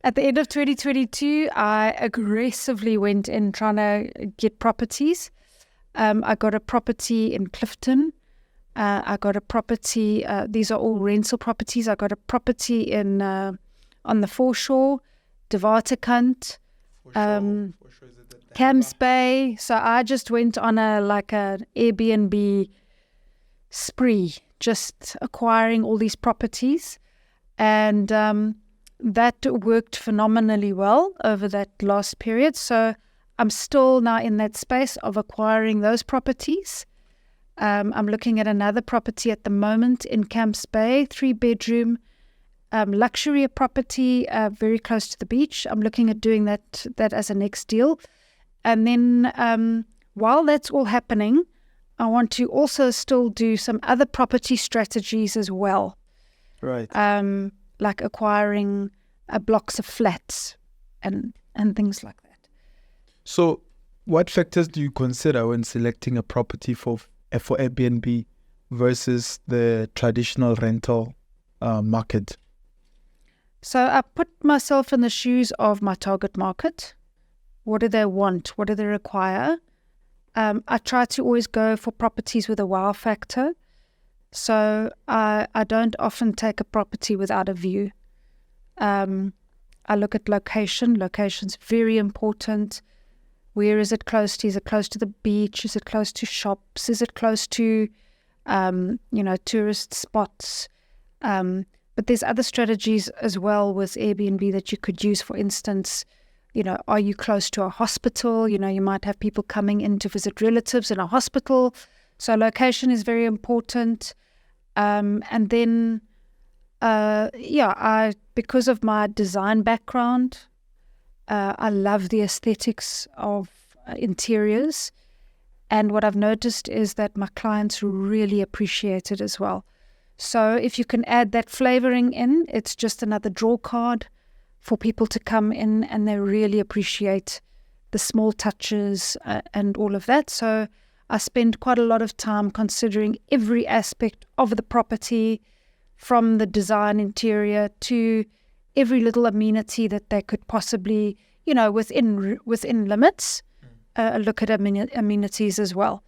At the end of 2022, I aggressively went in trying to get properties. I got a property in Clifton. I got a property, these are all rental properties. I got a property in on the foreshore, De Waterkant, Camps Bay. So I just went on an Airbnb spree, just acquiring all these properties. And that worked phenomenally well over that last period. So I'm still now in that space of acquiring those properties. I'm looking at another property at the moment in Camps Bay, 3-bedroom luxury property, very close to the beach. I'm looking at doing that as a next deal. And then while that's all happening, I want to also still do some other property strategies as well. Right. Like acquiring blocks of flats and things like that. So what factors do you consider when selecting a property for Airbnb versus the traditional rental market? So I put myself in the shoes of my target market. What do they want? What do they require? I try to always go for properties with a wow factor. So I don't often take a property without a view. I look at location. Location's very important. Where is it close to? Is it close to the beach? Is it close to shops? Is it close to, tourist spots? But there's other strategies as well with Airbnb that you could use. For instance, are you close to a hospital? You might have people coming in to visit relatives in a hospital. So location is very important. And then, because of my design background, I love the aesthetics of interiors. And what I've noticed is that my clients really appreciate it as well. So if you can add that flavoring in, it's just another draw card for people to come in, and they really appreciate the small touches and all of that. So I spend quite a lot of time considering every aspect of the property, from the design interior to every little amenity that they could possibly, within limits, look at amenities as well.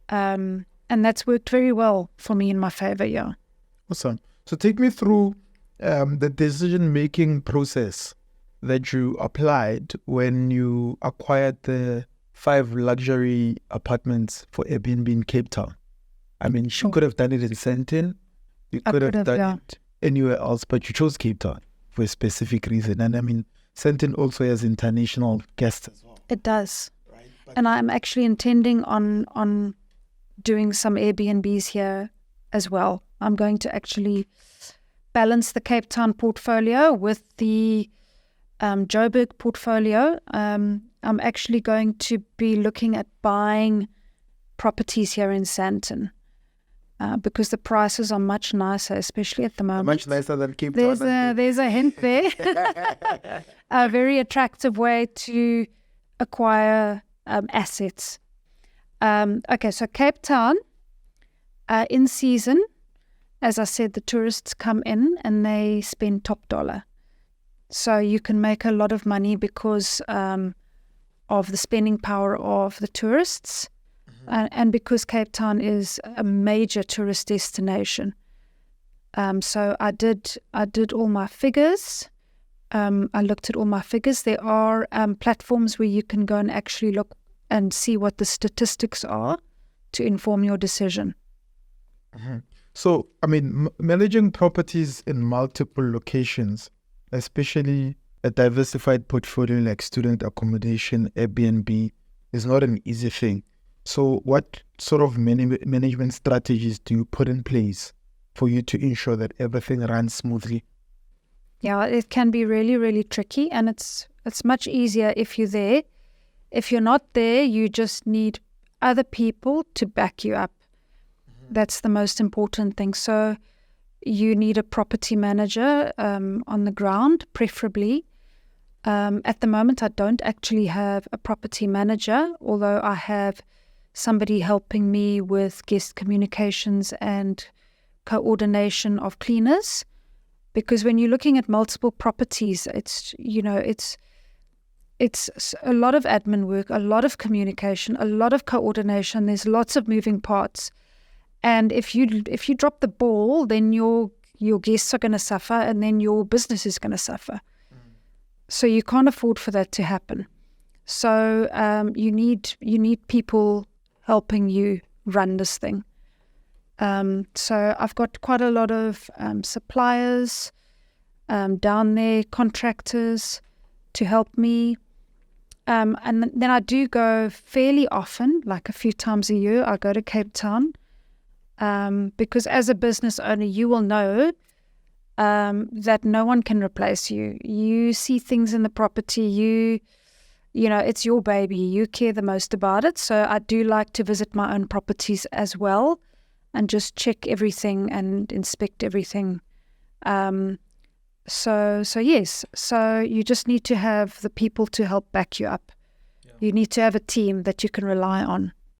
And that's worked very well for me in my favor, yeah. Awesome. So take me through the decision-making process that you applied when you acquired the 5 luxury apartments for Airbnb in Cape Town. I mean, you could have done it in Sandton. You could have done it anywhere else, but you chose Cape Town for a specific reason. And I mean, Sandton also has international guests as well. It does. Right? And I'm actually intending on doing some Airbnbs here as well. I'm going to actually balance the Cape Town portfolio with the Joburg portfolio. I'm actually going to be looking at buying properties here in Sandton. Because the prices are much nicer, especially at the moment. Much nicer than Cape Town. There's a hint there. A very attractive way to acquire assets. Okay, so Cape Town, in season, as I said, the tourists come in and they spend top dollar. So you can make a lot of money because of the spending power of the tourists. And because Cape Town is a major tourist destination. So I did all my figures. I looked at all my figures. There are platforms where you can go and actually look and see what the statistics are to inform your decision. Mm-hmm. So, I mean, managing properties in multiple locations, especially a diversified portfolio like student accommodation, Airbnb, is not an easy thing. So what sort of management strategies do you put in place for you to ensure that everything runs smoothly? Yeah, it can be really, really tricky, and it's much easier if you're there. If you're not there, you just need other people to back you up. Mm-hmm. That's the most important thing. So you need a property manager on the ground, preferably. At the moment, I don't actually have a property manager, although I have somebody helping me with guest communications and coordination of cleaners, because when you're looking at multiple properties, it's a lot of admin work, a lot of communication, a lot of coordination. There's lots of moving parts, and if you drop the ball, then your guests are going to suffer, and then your business is going to suffer. So you can't afford for that to happen. So you need people helping you run this thing. So I've got quite a lot of suppliers down there, contractors to help me. And then I do go fairly often, like a few times a year. I go to Cape Town because as a business owner, you will know that no one can replace you. You see things in the property, you know, it's your baby. You care the most about it. So I do like to visit my own properties as well and just check everything and inspect everything. So yes. So you just need to have the people to help back you up. Yeah. You need to have a team that you can rely on.